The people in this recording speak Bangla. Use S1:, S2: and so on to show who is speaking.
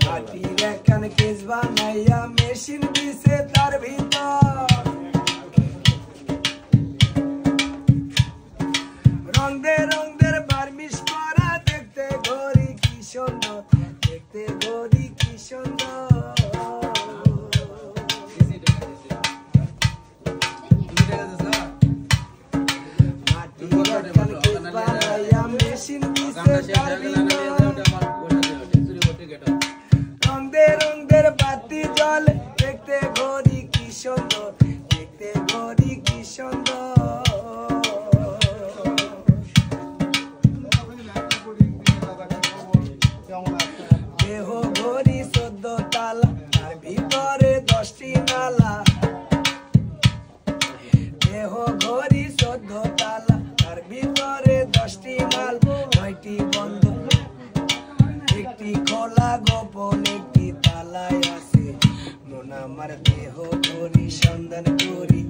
S1: মাটির একখান কেস বানাইয়া মেশিন দিছে তার ভিতর, রং দের বার্মিশ করা, দেখতে ঘড়ি কি সুন্দর, দেখতে ঘড়ি কি সুন্দর। মাটির একখান কেস বানাইয়া মেশিন দিছে তার ভিতর, রং দের বাতি জ্বলে, দেখতে ঘড়ি কি সুন্দর, দেখতে ঘড়ি কি সুন্দর। দেহ ঘড়ি 14 তালা, তার ভিতরে 10টি নালা। দেহ ঘড়ি 14 তালা, তার ভিতরে 10টি নাল, 9টি বন্ধ, একটি খোলা, গোপন একটি তালায় আছে। মন আমার দেহ ঘড়ি সন্ধান করি।